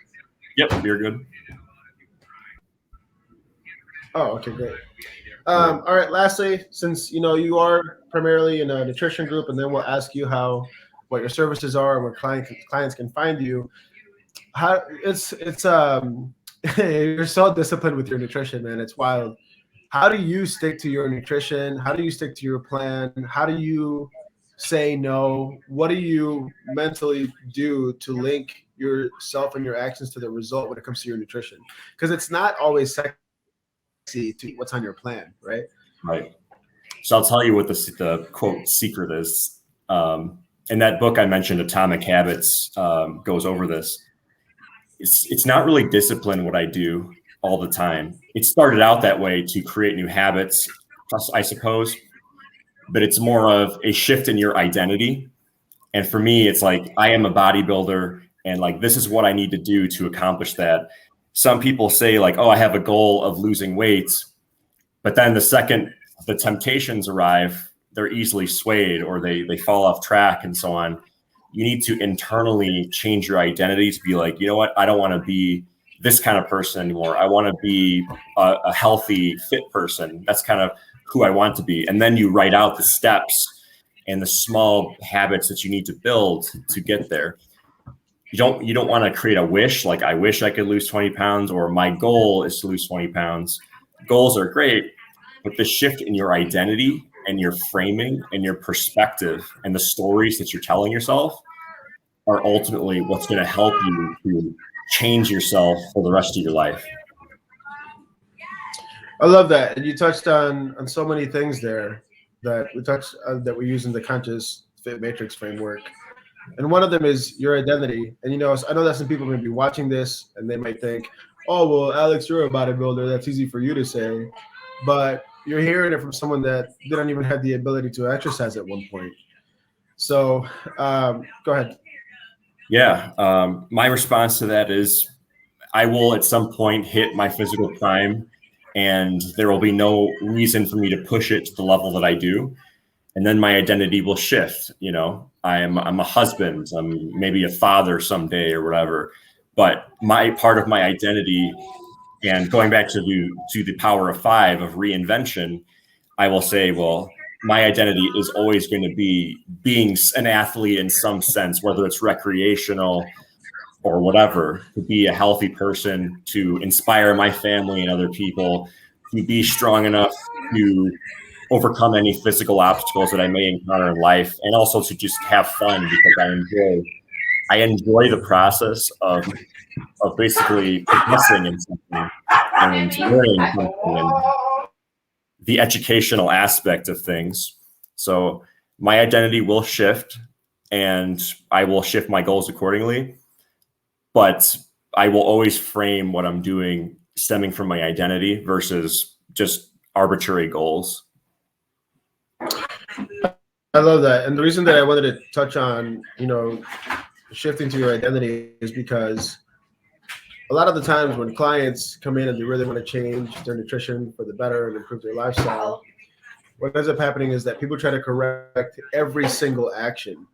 Yep, you're good. Oh, okay, great. All right. Lastly, since you are primarily in a nutrition group, and then we'll ask you what your services are and where clients can find you. How it's you're so disciplined with your nutrition, man. It's wild. How do you stick to your nutrition? How do you stick to your plan? How do you say no? What do you mentally do to link yourself and your actions to the result when it comes to your nutrition? Because it's not always sexy to what's on your plan, right? Right. So I'll tell you what the quote secret is. In that book I mentioned, Atomic Habits, goes over this. It's not really discipline what I do all the time. It started out that way to create new habits, I suppose, but it's more of a shift in your identity. And for me, it's like, I am a bodybuilder and like, this is what I need to do to accomplish that. Some people say like, oh, I have a goal of losing weight, but then the second the temptations arrive, they're easily swayed or they fall off track and so on. You need to internally change your identity to be like, you know what? I don't want to be this kind of person anymore. I want to be a healthy, fit person. That's kind of who I want to be. And then you write out the steps and the small habits that you need to build to get there. You don't want to create a wish, like I wish I could lose 20 pounds, or my goal is to lose 20 pounds. Goals are great, but the shift in your identity and your framing and your perspective and the stories that you're telling yourself are ultimately what's going to help you to change yourself for the rest of your life. I love that. And you touched on so many things there that we use in the Conscious Fit Matrix framework. And one of them is your identity. And, you know, I know that some people may be watching this and they might think, oh, well, Alex, you're a bodybuilder. That's easy for you to say. But you're hearing it from someone that didn't even have the ability to exercise at one point. So go ahead. Yeah. My response to that is I will at some point hit my physical prime and there will be no reason for me to push it to the level that I do. And then my identity will shift. You know, I'm a husband, I'm maybe a father someday or whatever, but my part of my identity, and going back to the power of 5 of reinvention, I will say, well, my identity is always going to be being an athlete in some sense, whether it's recreational or whatever, to be a healthy person, to inspire my family and other people, to be strong enough to overcome any physical obstacles that I may encounter in life, and also to just have fun because I enjoy the process of basically progressing in something and learning something and the educational aspect of things. So my identity will shift and I will shift my goals accordingly, but I will always frame what I'm doing stemming from my identity versus just arbitrary goals. I love that. And the reason that I wanted to touch on, you know, shifting to your identity is because a lot of the times when clients come in and they really want to change their nutrition for the better and improve their lifestyle, what ends up happening is that people try to correct every single action.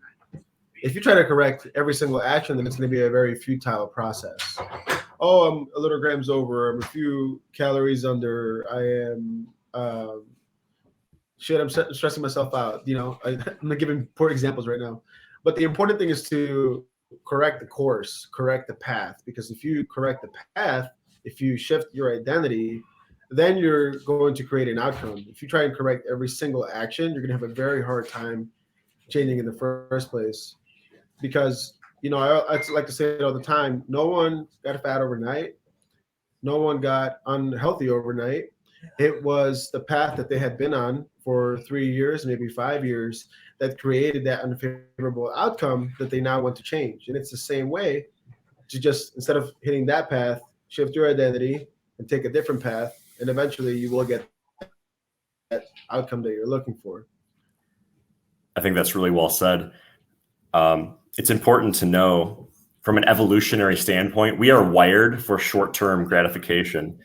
If you try to correct every single action, then it's going to be a very futile process. Oh, I'm a little grams over. I'm a few calories under. I am I'm stressing myself out. You know, I'm not giving poor examples right now. But the important thing is to correct the course, correct the path. Because if you correct the path, if you shift your identity, then you're going to create an outcome. If you try and correct every single action, you're going to have a very hard time changing in the first place. Because, you know, I like to say it all the time, no one got fat overnight. No one got unhealthy overnight. It was the path that they had been on for 3 years, maybe 5 years, that created that unfavorable outcome that they now want to change. And it's the same way to just, instead of hitting that path, shift your identity and take a different path. And eventually you will get that outcome that you're looking for. I think that's really well said. It's important to know from an evolutionary standpoint, we are wired for short-term gratification.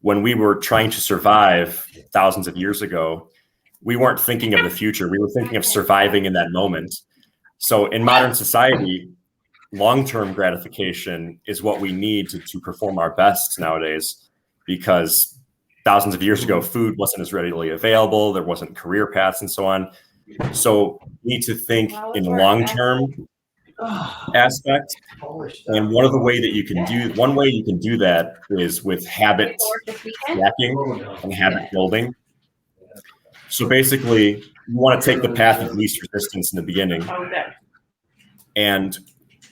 When we were trying to survive thousands of years ago, we weren't thinking of the future. We were thinking of surviving in that moment. So in modern society, long-term gratification is what we need to perform our best nowadays, because thousands of years ago, food wasn't as readily available. There wasn't career paths and so on. So we need to think in the long-term aspect. And one way you can do that is with habit stacking and habit building. So basically, you want to take the path of least resistance in the beginning. And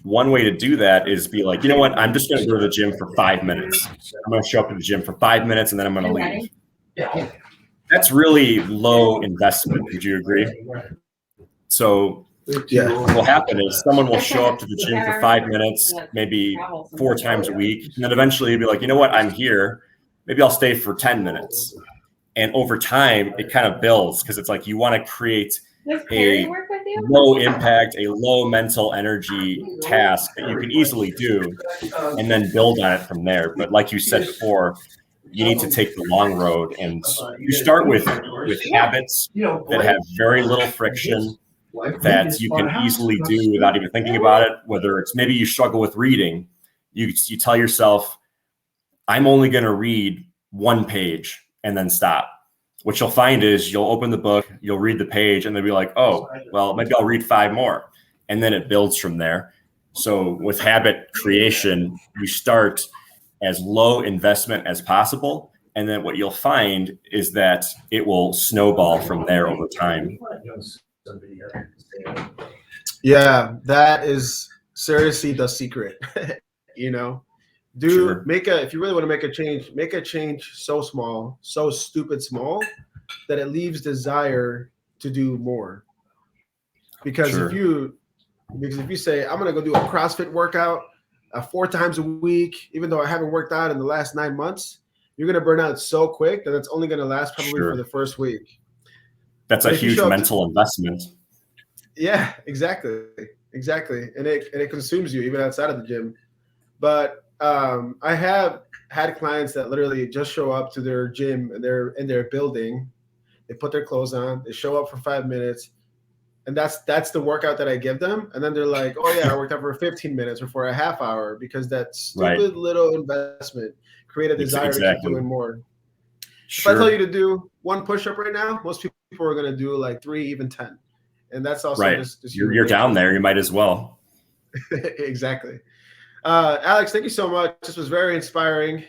one way to do that is be like, you know what? I'm just going to go to the gym for 5 minutes. I'm going to show up at the gym for 5 minutes and then I'm going to leave. That's really low investment. Would you agree? So what will happen is someone will show up to the gym for 5 minutes, maybe 4 times a week. And then eventually you'll be like, you know what? I'm here. Maybe I'll stay for 10 minutes. And over time, it kind of builds because it's like you want to create a low impact, a low mental energy task that you can easily do and then build on it from there. But like you said before, you need to take the long road, and you start with habits that have very little friction that you can easily do without even thinking about it. Whether it's maybe you struggle with reading, you tell yourself, I'm only going to read 1 page and then stop. What you'll find is you'll open the book, you'll read the page, and they'll be like, oh, well, maybe I'll read 5 more. And then it builds from there. So with habit creation, you start as low investment as possible. And then what you'll find is that it will snowball from there over time. Yeah, that is seriously the secret. If you really want to make a change so small, so stupid small that it leaves desire to do more. Because if you say, I'm going to go do a CrossFit workout 4 times a week, even though I haven't worked out in the last 9 months, you're going to burn out so quick that it's only going to last probably for the first week. That's a huge mental investment. Yeah, exactly. And it consumes you even outside of the gym. But I have had clients that literally just show up to their gym and they're in their building. They put their clothes on, they show up for 5 minutes, and that's the workout that I give them. And then they're like, oh yeah, I worked out for 15 minutes or for a half hour, because that stupid little investment created a desire to keep doing more. If I tell you to do 1 push-up right now, most people are going to do like 3, even 10. And that's also just you're down there. You might as well. Exactly. Alex, thank you so much. This was very inspiring.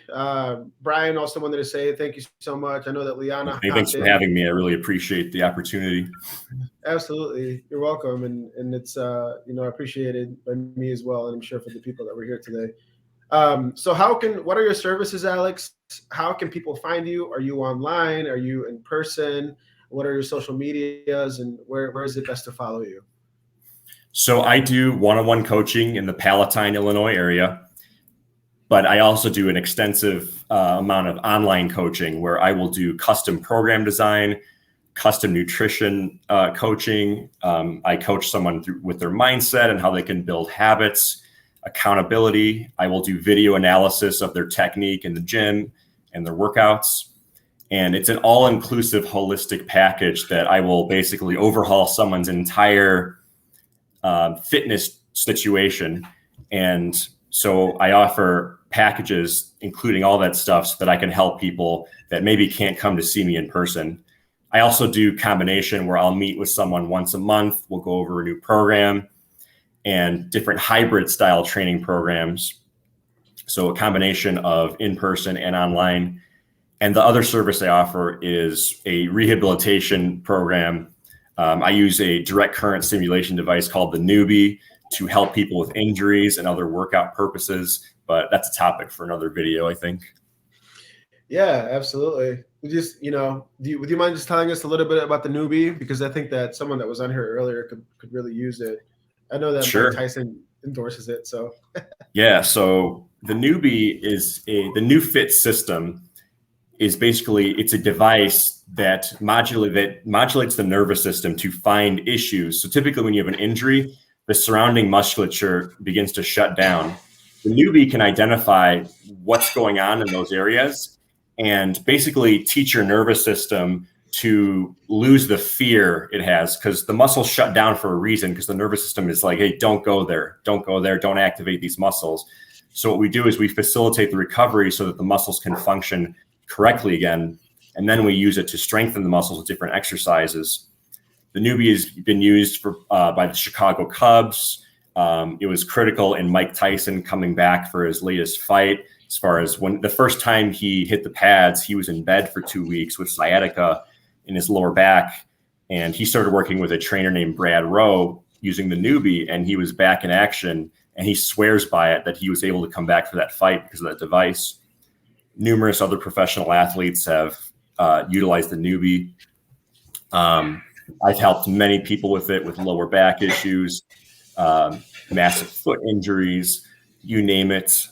Brian also wanted to say thank you so much. I know that Liana. Hey, thanks for having me. I really appreciate the opportunity. Absolutely. You're welcome. And it's, appreciated by me as well. And I'm sure for the people that were here today. So what are your services, Alex? How can people find you? Are you online? Are you in person? What are your social medias, and where is it best to follow you? So I do one-on-one coaching in the Palatine, Illinois area, but I also do an extensive amount of online coaching where I will do custom program design, custom nutrition coaching. I coach someone with their mindset and how they can build habits, accountability. I will do video analysis of their technique in the gym and their workouts. And it's an all-inclusive holistic package that I will basically overhaul someone's entire fitness situation. And so I offer packages, including all that stuff, so that I can help people that maybe can't come to see me in person. I also do combination where I'll meet with someone once a month. We'll go over a new program and different hybrid style training programs. So a combination of in-person and online. And the other service I offer is a rehabilitation program. I use a direct current stimulation device called the Newbie to help people with injuries and other workout purposes. But that's a topic for another video, I think. Yeah, absolutely. Would you mind just telling us a little bit about the Newbie? Because I think that someone that was on here earlier could really use it. I know that Mike Tyson endorses it. So yeah, so the Newbie is the New Fit system. Is basically, it's a device that modulates the nervous system to find issues. So typically when you have an injury, the surrounding musculature begins to shut down. The Newbie can identify what's going on in those areas and basically teach your nervous system to lose the fear it has, because the muscles shut down for a reason, because the nervous system is like, hey, don't go there, don't activate these muscles. So what we do is we facilitate the recovery so that the muscles can function correctly again, and then we use it to strengthen the muscles with different exercises. The Newbie has been used by the Chicago Cubs. It was critical in Mike Tyson coming back for his latest fight. As far as when the first time he hit the pads, he was in bed for 2 weeks with sciatica in his lower back, and he started working with a trainer named Brad Rowe using the Newbie, and he was back in action and he swears by it that he was able to come back for that fight because of that device. Numerous other professional athletes have utilized the newbie. I've helped many people with it, with lower back issues, massive foot injuries, you name it,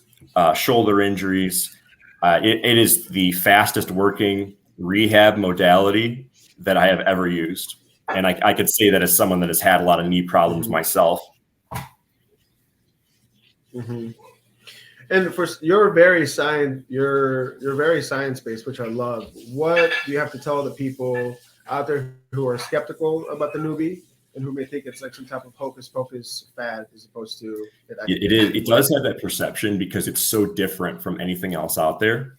shoulder injuries. It is the fastest working rehab modality that I have ever used. And I could say that as someone that has had a lot of knee problems myself. Mm-hmm. And for you're very science-based, which I love. What do you have to tell the people out there who are skeptical about the newbie and who may think it's like some type of hocus pocus fad as opposed to it does have that perception because it's so different from anything else out there.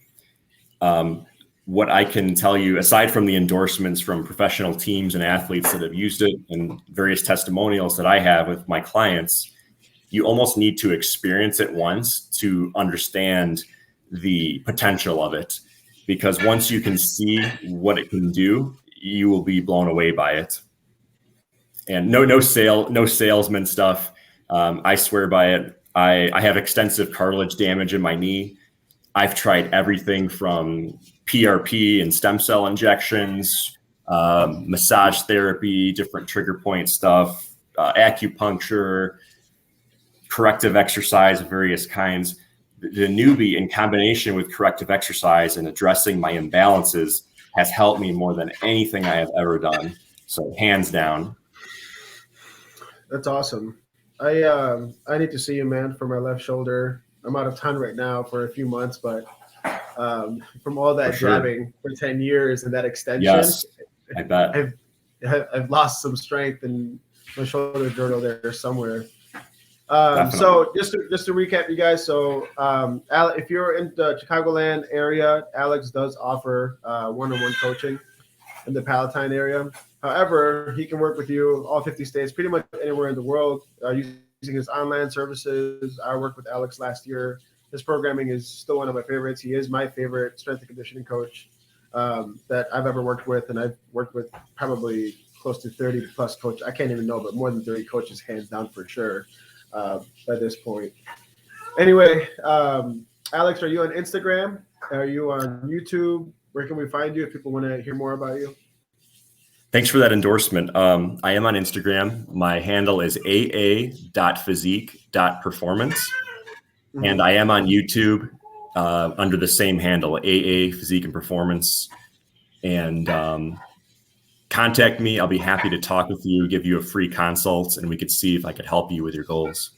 What I can tell you, aside from the endorsements from professional teams and athletes that have used it and various testimonials that I have with my clients, you almost need to experience it once to understand the potential of it. Because once you can see what it can do, you will be blown away by it. And no salesman stuff. I swear by it. I have extensive cartilage damage in my knee. I've tried everything from PRP and stem cell injections, massage therapy, different trigger point stuff, acupuncture, corrective exercise of various kinds. The newbie, in combination with corrective exercise and addressing my imbalances, has helped me more than anything I have ever done. So hands down. That's awesome. I need to see you, man, for my left shoulder. I'm out of town right now for a few months, but from all that jabbing for 10 years and that extension, yes, I bet I've lost some strength in my shoulder girdle there somewhere. So just to recap, you guys. So if you're in the Chicagoland area, Alex does offer one-on-one coaching in the Palatine area. However, he can work with you all 50 states, pretty much anywhere in the world, using his online services. I worked with Alex last year. His programming is still one of my favorites. He is my favorite strength and conditioning coach that I've ever worked with, and I've worked with probably close to 30 plus coaches. I can't even know, but more than 30 coaches, hands down for sure. By this point. Anyway, Alex, are you on Instagram? Are you on YouTube? Where can we find you if people want to hear more about you? Thanks for that endorsement. I am on Instagram. My handle is aa.physique.performance. Mm-hmm. And I am on YouTube under the same handle, AA Physique and Performance. And contact me. I'll be happy to talk with you, give you a free consult, and we could see if I could help you with your goals.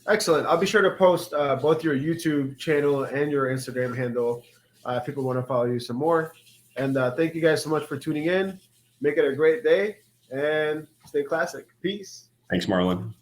Excellent. I'll be sure to post both your YouTube channel and your Instagram handle if people want to follow you some more. And thank you guys so much for tuning in. Make it a great day and stay classic. Peace. Thanks, Marlon.